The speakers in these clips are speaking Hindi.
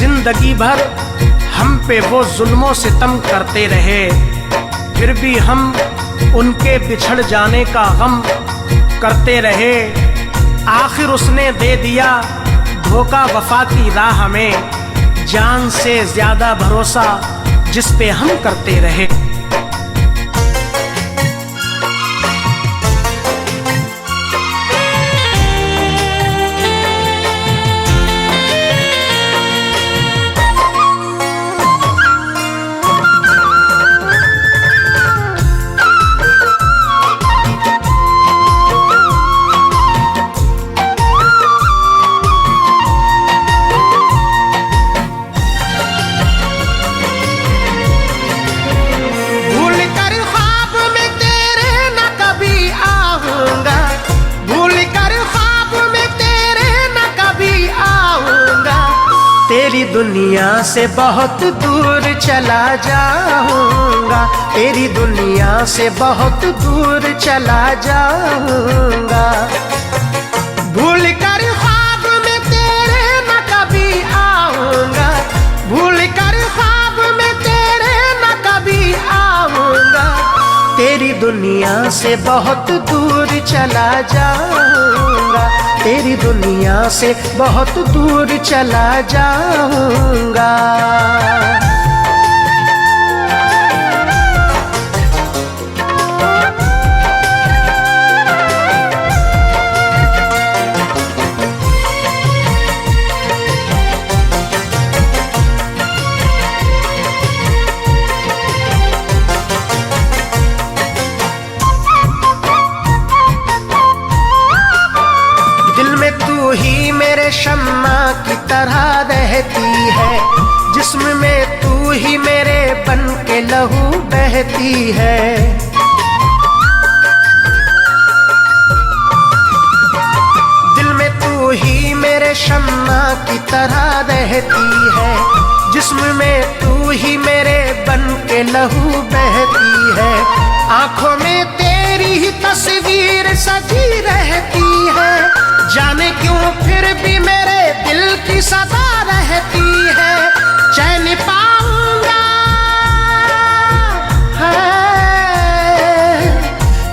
जिंदगी भर हम पे वो जुल्मों सितम करते रहे, फिर भी हम उनके बिछड़ जाने का गम करते रहे। आखिर उसने दे दिया धोखा वफा की राह में, जान से ज्यादा भरोसा जिस पे हम करते रहे। तेरी दुनिया से बहुत दूर चला जाऊंगा, तेरी दुनिया से बहुत दूर चला जाऊंगा। भूल कर ख्वाब में तेरे न कभी आऊंगा, भूल कर ख्वाब में तेरे न कभी आऊंगा। तेरी दुनिया से बहुत दूर चला जाऊंगा, तेरी दुनिया से बहुत दूर चला जाऊंगा। ही मेरे शम्मा की तरह रहती है, जिस्म में तू ही मेरे बन के लहू बहती है। दिल में तू ही मेरे शम्मा की तरह रहती है, जिस्म में तू ही मेरे बन के लहू बहती है। आंखों में तेरी ही तस्वीर सजी रहती है, जाने क्यों फिर भी मेरे दिल की सदा रहती है। चैन पाऊंगा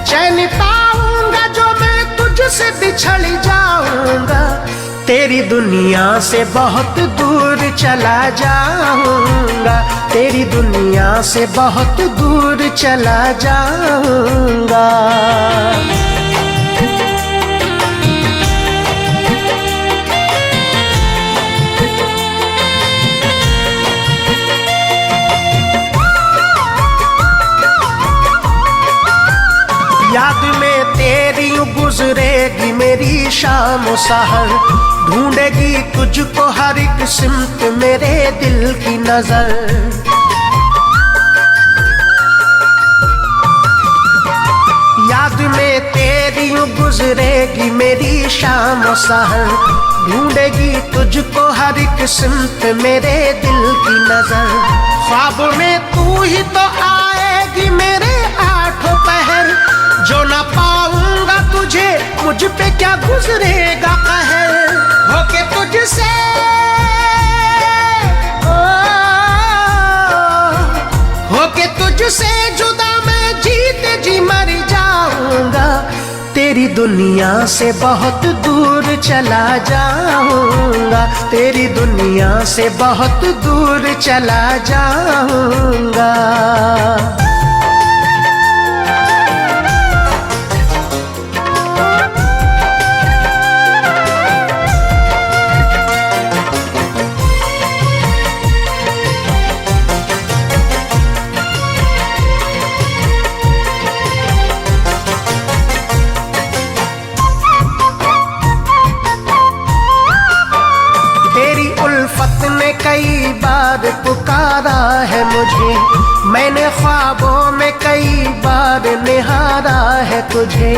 चैन पाऊंगा जो मैं तुझसे बिछड़ जाऊंगा। तेरी दुनिया से बहुत दूर चला जाऊंगा, तेरी दुनिया से बहुत दूर चला जाऊंगा। याद में तेरी गुजरेगी मेरी शाम सहर, ढूंढेगी तुझको हर एक सिमत मेरे दिल की नजर। याद में तेरी गुजरेगी मेरी शाम सहर, ढूंढेगी तुझको हर एक सिमत मेरे दिल की नजर। ख्वाब में तू ही तो आएगी मेरे आठों पहर, जो ना पाऊंगा तुझे मुझ पे क्या गुजरेगा कहर। होके तुझसे होके तुझसे जुदा मैं जीते जी मर जाऊंगा। तेरी दुनिया से बहुत दूर चला जाऊंगा, तेरी दुनिया से बहुत दूर चला जाऊंगा। उल्फत ने कई बार पुकारा है मुझे, मैंने ख्वाबों में कई बार निहारा है तुझे।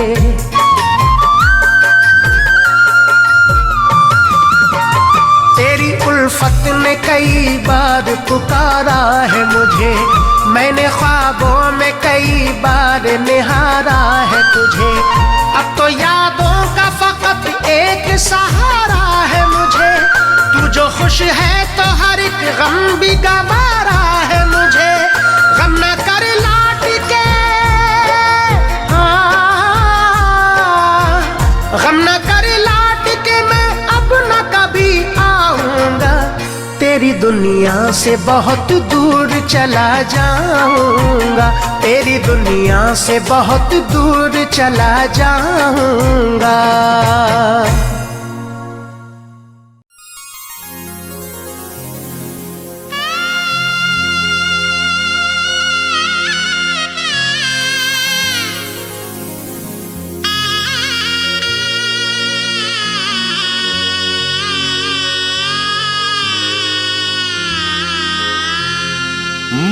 तेरी उल्फत ने कई बार पुकारा है मुझे, मैंने ख्वाबों में कई बार निहारा है तुझे। अब तो यादों का फकत एक सहारा है मुझे, तू जो खुश है तो हर एक गम भी गवारा है मुझे, गम न कर लौट के, गम न कर लौट के मैं अब न कभी आऊंगा। तेरी दुनिया से बहुत दूर चला जाऊंगा, तेरी दुनिया से बहुत दूर चला जाऊंगा।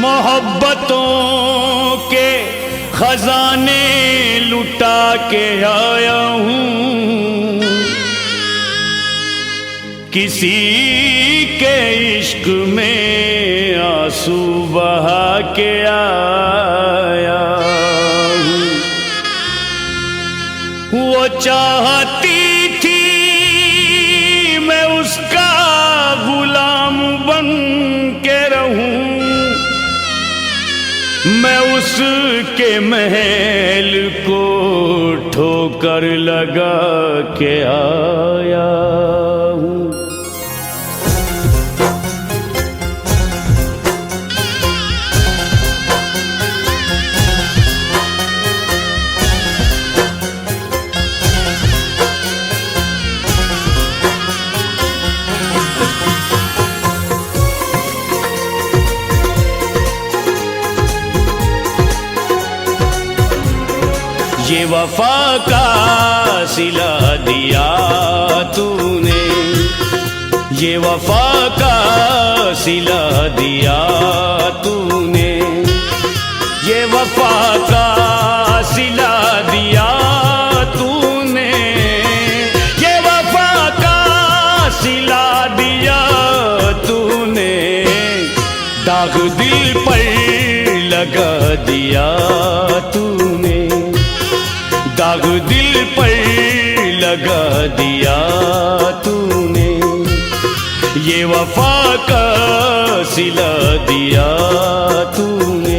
मोहब्बतों के खजाने लुटा के आया हूँ, किसी के इश्क में आंसू बहा के आया हूँ। वो चाहती थी मैं उसका गुलाम बन के रहूं, मैं उसके महल को ठोकर लगा के आया हूँ। ये वफा का सिला दिया तूने, ये वफा का सिला दिया तूने, ये वफा का सिला दिया तूने, ये वफा का सिला दिया तूने, दाग दिल पर लगा दिया तूने, दाग दिल पर लगा दिया तूने, ये वफा का सिला दिया तूने।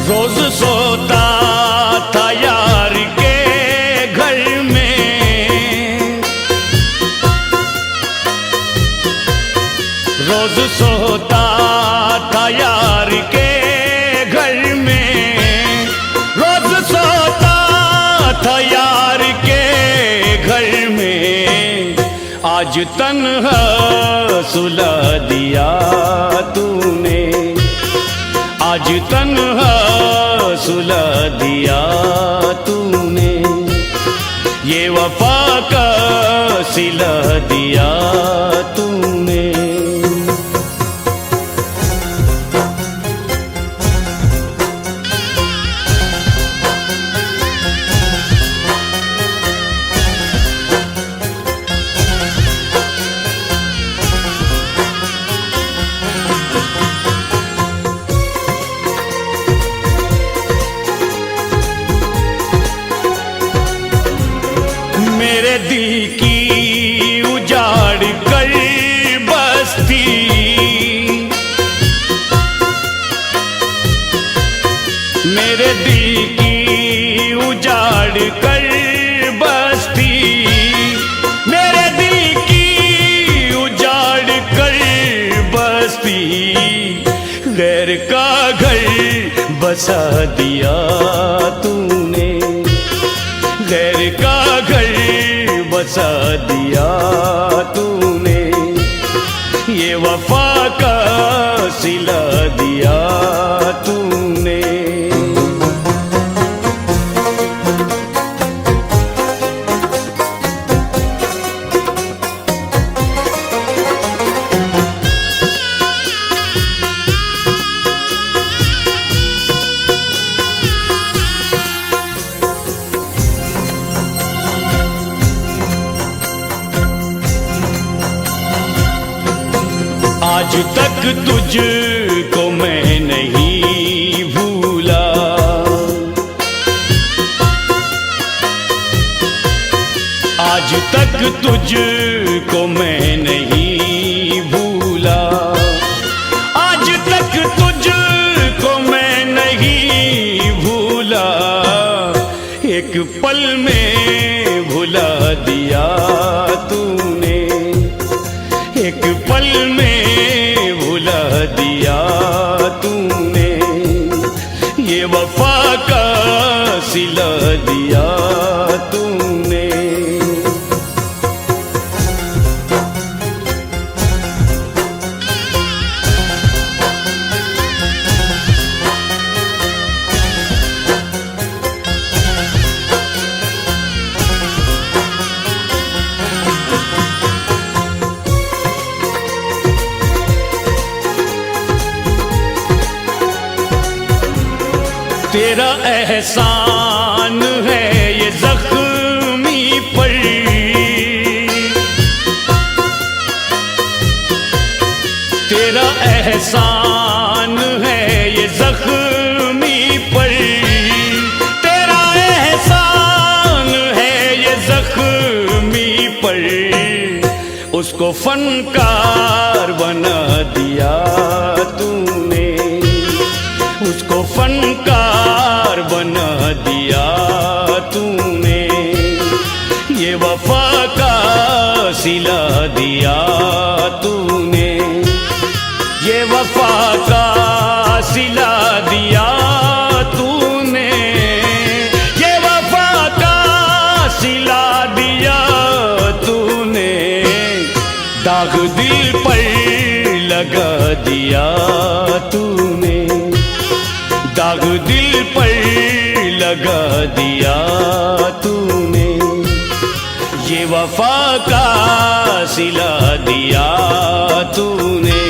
रोज सोता था यार के घर में, रोज सोता था यार के घर में, रोज सोता था यार के घर में, आज तन्हा सुला दिया तूने, आज तन्हा सुला दिया तूने, ये वफा का सिला दिया तूने। मेरे दिल की उजाड़ कर बस्ती, मेरे दिल की उजाड़ कर बस्ती, मेरे दिल की उजाड़ कर बस्ती, गैर का घर बसा दिया तूने, गैर का घर बसा दिया तूने, ये वफा का सिला दिया तूने। आज तक तुझको मैं नहीं भूला, आज तक तुझको मैं नहीं भूला, आज तक तुझको मैं नहीं भूला। एक पल में भुला दिया तूने, एक पल में भुला दिया तूने, ये वफा का सिला दिया तूने। तेरा एहसान है ये जख्मी पर, तेरा एहसान है ये जख्मी पर, तेरा एहसान है ये जख्मी पर। उसको फनकार बना दिया तूने, उसको फनकार बना दिया तूने, ये वफा का सिला दिया तूने, ये वफा का सिला दिया तूने, ये वफा का सिला दिया तूने। दाग दिल पर लगा दिया तूने, दाग दिल पर लगा दिया तूने, ये वफा का सिला दिया तूने,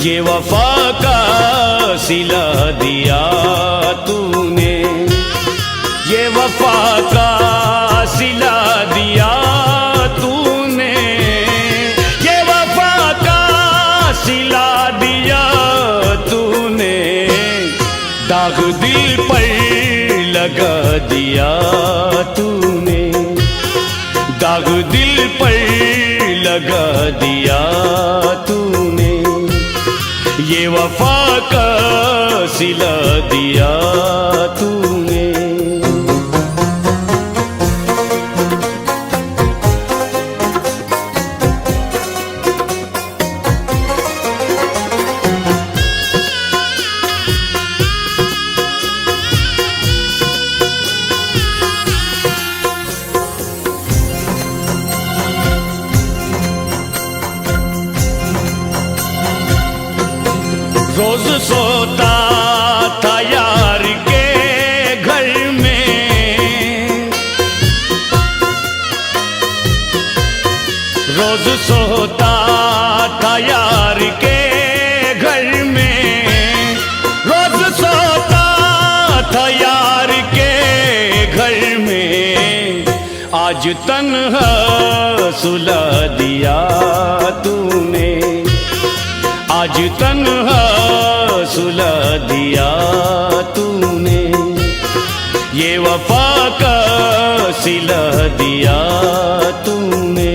ये वफा का सिला दिया तूने, ये वफा का सिला दिया तूने, ये वफा का सिला दिया तूने। दाग दिल पर लगा दिया तूने, दाग दिल पर लगा दिया तूने, ये वफा का सिला दिया तूने। रोज सोता था यार के घर में, रोज सोता था यार के घर में, रोज सोता था यार के घर में। आज तन्हा सुला दिया तूने, आज तन्हा सुला दिया तूने, ये वफा का सिला दिया तूने।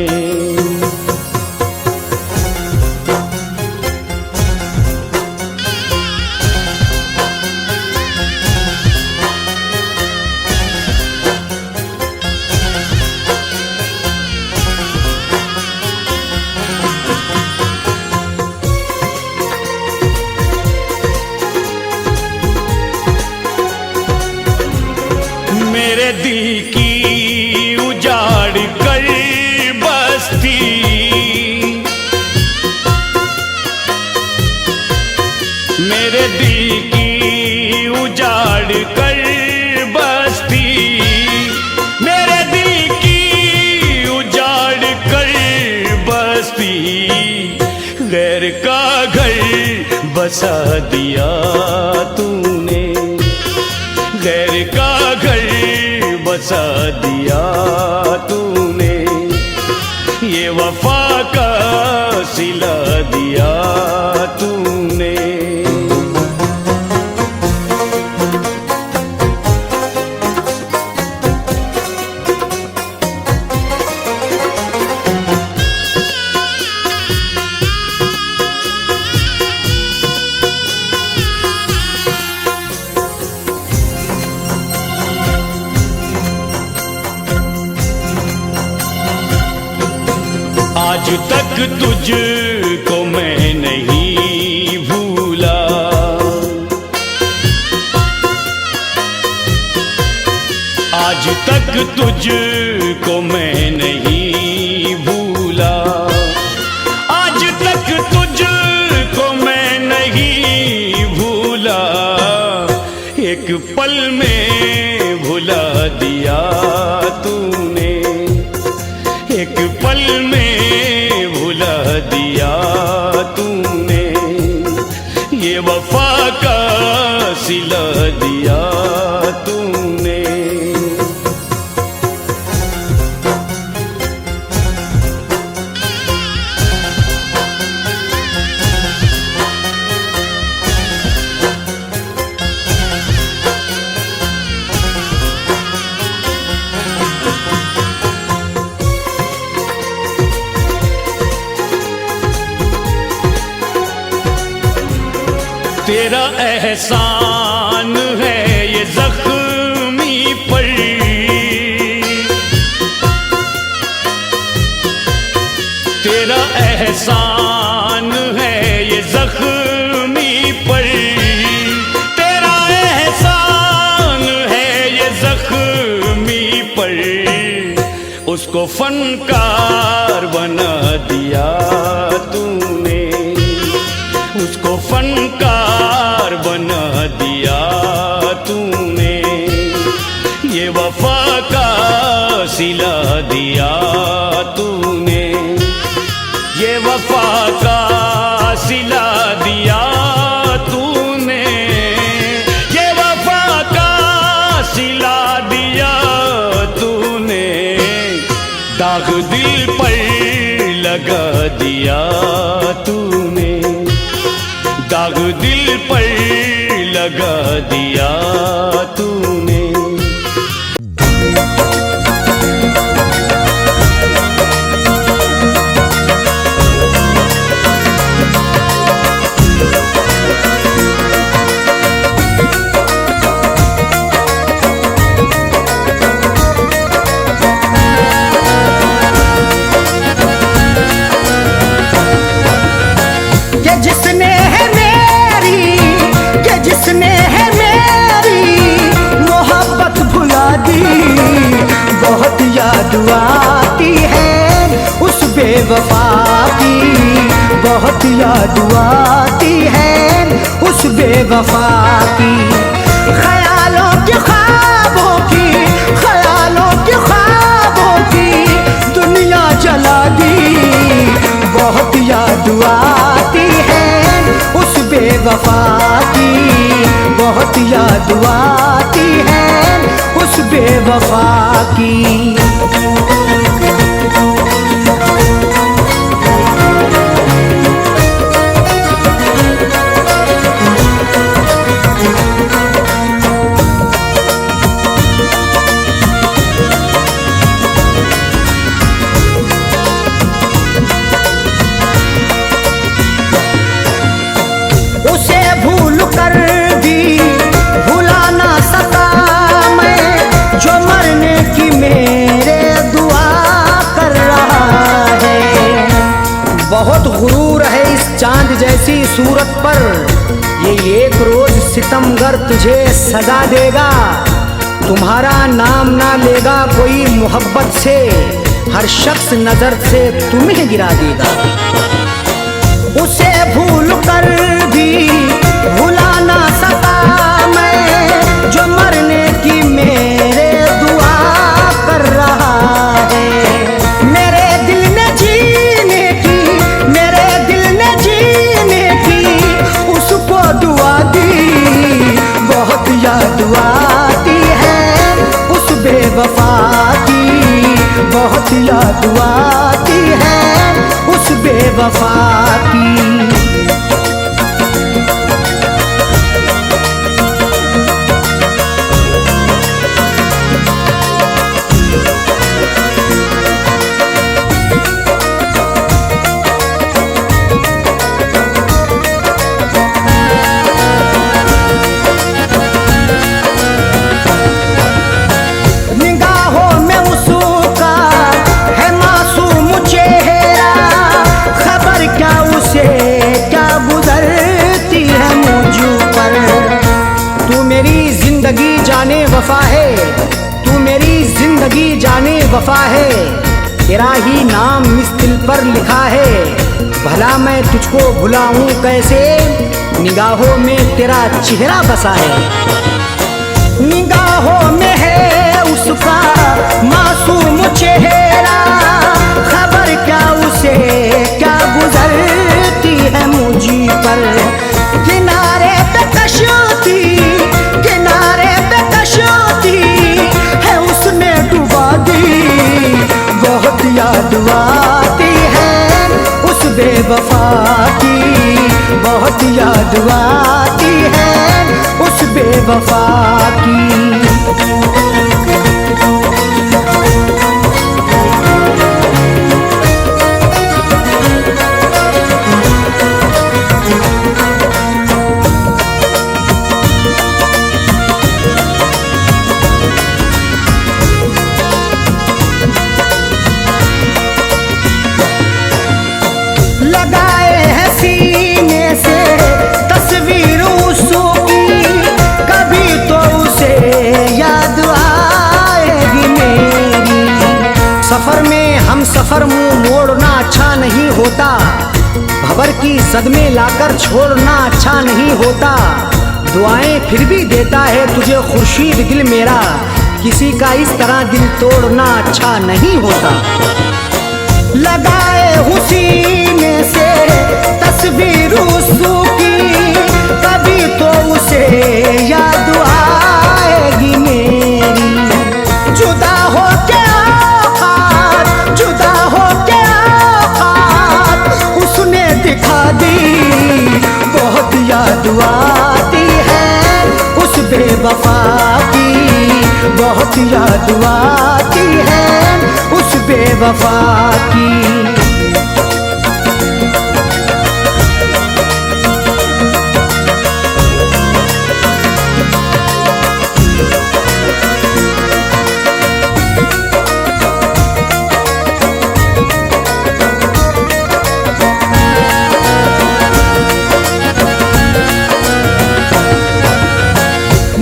मेरे दिल की उजाड़ कर बस्ती, मेरे दिल की उजाड़ कर बस्ती, मेरे दिल की उजाड़ कर बस्ती। गैर का घर बसा दिया तूने, गैर का घर बसा दिया तूने, ये वफा का सिला दिया तुझको मैं नहीं भूला। आज तक तुझको मैं नहीं भूला। आज तक तुझको मैं नहीं भूला। एक पल में भुला दिया तूने, एक पल में भुला दिया तूने। ये वफा का सिला दिया तूने। तेरा एहसान है ये जख्मी पर, तेरा एहसान है ये जख्मी पर, तेरा एहसान है ये जख्मी पर। उसको फनकार बना दिया तूने, उसको फनकार बना दिया तूने। ये वफा का सिला दिया तूने, ये वफा का सिला दिया तूने। ये वफा का सिला दिया तूने। दाग दिल पर लगा दिया तूने, दाग दिल पर लगा दिया तूने। जिसने है मेरी मोहब्बत भुला दी, बहुत याद आती है उस बेवफा की, बहुत याद आती है उस बेवफा की। ख्यालों के ख्वाबों की, ख्यालों के ख्वाबों की दुनिया जला दी, बहुत याद आती है उस बेवफा की, बहुत याद आती है उस बेवफा की। बहुत गुरूर है इस चांद जैसी सूरत पर, ये एक रोज सितमगर तुझे सजा देगा। तुम्हारा नाम ना लेगा कोई मोहब्बत से, हर शख्स नजर से तुम्हें गिरा देगा। उसे भूल कर भी भुला ना सका मैं, जो मरने की मेरे दुआ कर रहा है। मेरे दिल ने जीने की, मेरे दिल ने जीने की उसको दुआ दी, बहुत याद आती है उस बेवफा की, बहुत याद आती है उस बेवफा की। निगाहों में उसका है मासूम चेहरा, जाने वफा है, तू मेरी जिंदगी जाने वफा है। तेरा ही नाम इस दिल पर लिखा है, भला मैं तुझको भुलाऊं कैसे, निगाहों में तेरा चेहरा बसा है। निगाहों में है उसका मासूम चेहरा, खबर क्या उसे क्या गुजरती है मुझी पर। किनारे पे कश्ती, किनारे पे कश्ती है उसने डुबा दी, बहुत याद आती है उस बेवफा की, बहुत याद आती है उस बेवफा की। लगाए हैं सीने से तस्वीर उसकी, कभी तो उसे याद आएगी मेरी। सफर में हम सफर मुंह मोड़ना अच्छा नहीं होता, भंवर की जद में लाकर छोड़ना अच्छा नहीं होता। दुआएं फिर भी देता है तुझे खुर्शीद दिल मेरा, किसी का इस तरह दिल तोड़ना अच्छा नहीं होता। लगाए हुसीने से तस्वीर उसकी, कभी तो उसे याद आएगी मेरी। जुदा हो के औकात, जुदा हो के औकात उसने दिखा दी, बहुत याद आती है उस बेवफा की, बहुत याद आती है उस बेवफा की।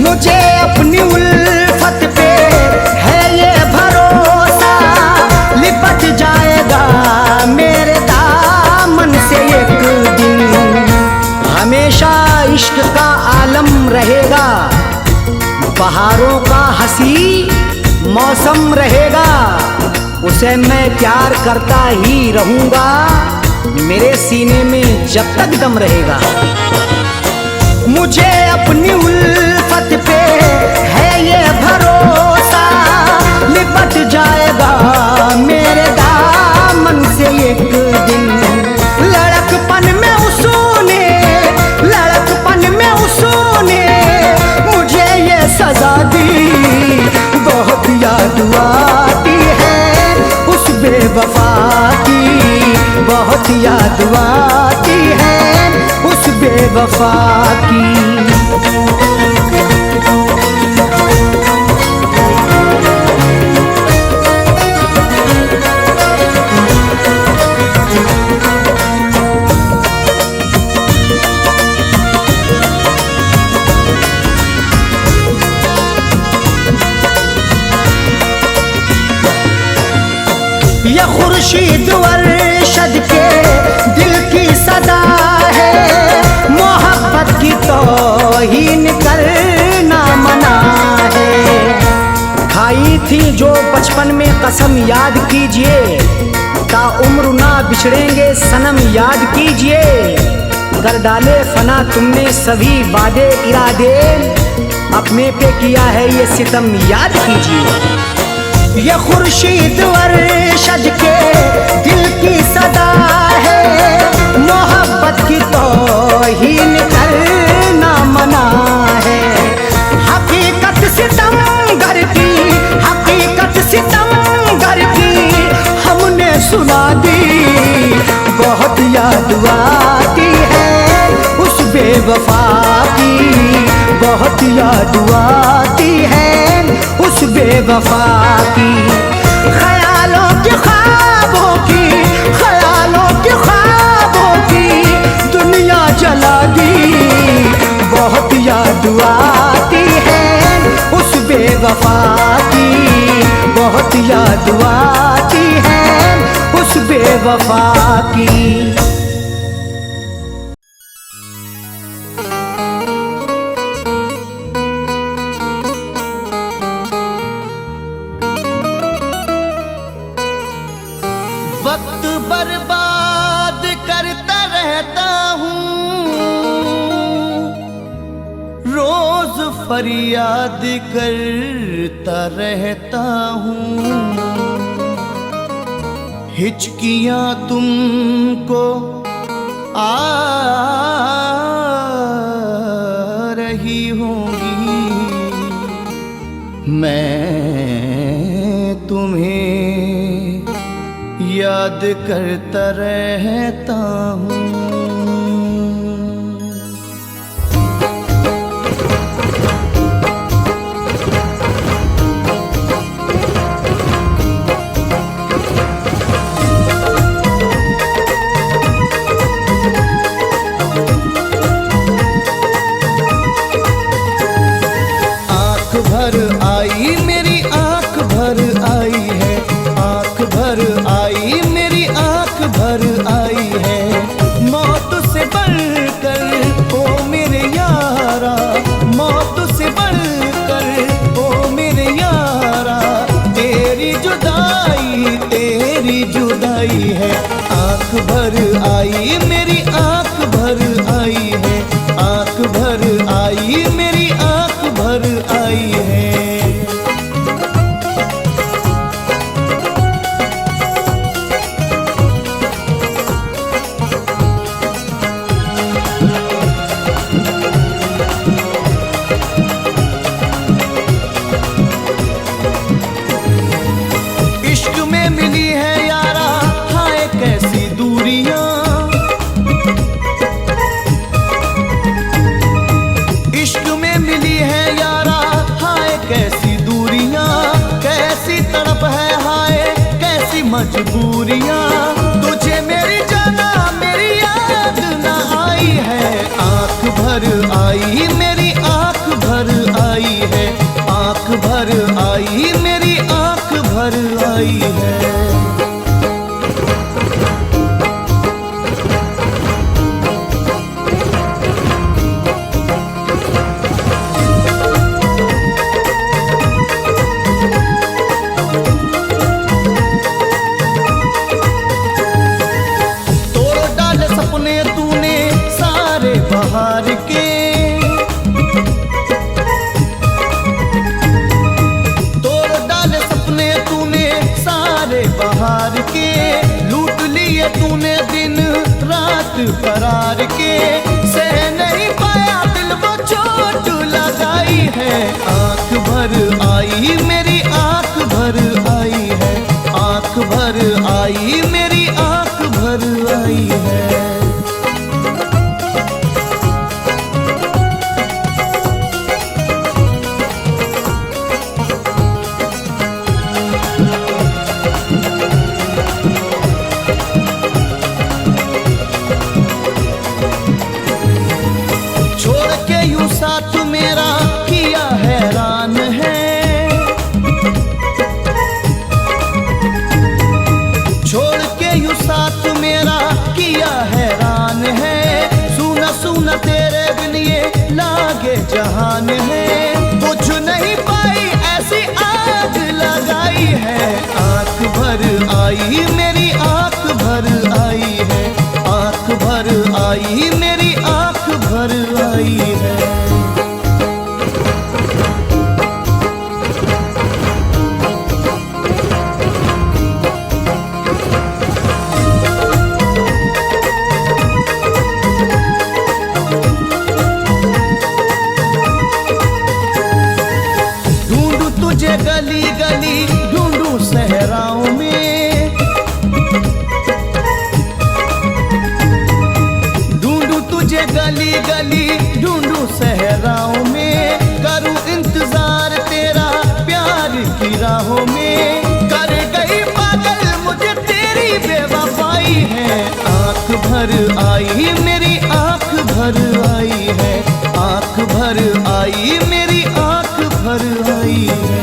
मुझे अपनी उल्फत पे है ये भरोसा, लिपट जाएगा मेरे दामन से एक दिन। हमेशा इश्क का आलम रहेगा, बहारों का हंसी मौसम रहेगा। उसे मैं प्यार करता ही रहूंगा, मेरे सीने में जब तक दम रहेगा। मुझे अपनी उल्फत पे है ये भरोसा, लिपट जाएगा मेरे दामन से एक दिन। लड़कपन में उसने, लड़कपन में उसने मुझे ये सजा दी, बहुत याद आती है उस बेवफा की, बहुत याद आती है उस बेवफा की। ये खुर्शीद अरशद के दिल की सदा है, मोहब्बत की तौहीन करना मना है। खाई थी जो बचपन में कसम याद कीजिए, ता उम्र ना बिछड़ेंगे सनम याद कीजिए। कर डाले फना तुमने सभी वादे इरादे, अपने पे किया है ये सितम याद कीजिए। ये खुर्शीद अरशद के दिल की सदा है, मोहब्बत की तौहीन करना मना है। हकीकत सितमगर की, हकीकत सितमगर की हमने सुना दी, बहुत याद आती है उस बेवफा की, बहुत याद आती है उस बेवफा की। ख्यालों के ख्वाबों की, ख्यालों के ख्वाबों की दुनिया जला दी, बहुत याद आती है उस बेवफा की बहुत याद आती है, उस बेवफा की। वक्त बर्बाद करता रहता हूँ, रोज फरियाद करता रहता हूँ। हिचकियाँ तुमको आ रही होंगी, मैं तुम्हें याद करता रहता हूँ। आँख भर आई मेरी आँख भर आई है, आँख भर आई मेरी आँख भर आई है। मौत से बढ़कर ओ मेरे यारा, मौत से बढ़कर ओ मेरे यारा, तेरी जुदाई है। आँख भर आई मेरी आँख भर आई है, आँख भर आई मेरी आँख भर आई है। इश्क में मिली है यारा हाय कैसी दूरियां, इश्क में मिली है यारा हाय कैसी दूरियां, कैसी तड़प है हाय कैसी मजबूरियां। तुझे मेरी जाना मेरी याद ना आई है, आँख भर आई मेरी आँख भर आई है, आँख भर आई मेरी आँख भर आई है। तोड़ डाले सपने तूने सारे बहार के, तोड़ डाले सपने तूने सारे बहार के, लूट लिए तूने दिन रात करार के। सह नहीं पाया दिल वो चोट लगाई है, आँख भर आई मेरी आँख भर आई है, आँख भर आई मेरी आँख भर आई है। छोड़ के यूं साथ मेरा किया हैरान है, छोड़ के यूं साथ मेरा किया हैरान है। सुना सुना तेरे बिन ये लागे जहान है, कुछ नहीं पाई ऐसी आग लगाई है। आँख भर आई मेरी आँख भर आई है, आँख भर आई मेरी आँख भर आई है। ढूंढू तुझे गली गली ढूंढू सहराओं में, ढूंढू तुझे गली गली ढूंढू सहराओं में। करूं इंतजार तेरा प्यार की राहों में, कर गई पागल मुझे तेरी बेवफाई है। आँख भर आई मेरी आँख भर आई है, आँख भर आई मेरी आँख भर आई है।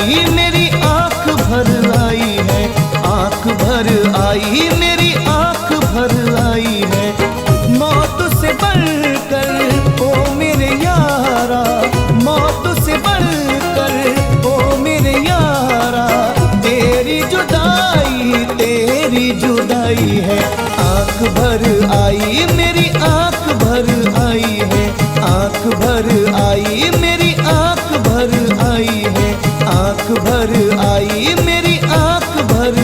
आई मेरी आंख भर आई है, आंख भर आई मेरी आंख भर आई है। मौत से बढ़कर ओ मेरे यारा, मौत से बढ़कर ओ मेरे यारा, तेरी जुदाई है। आंख भर आई मेरी आंख भर आई है, आंख भर आई मेरी आंख भर आई है, आंख भर आई मेरी आंख भर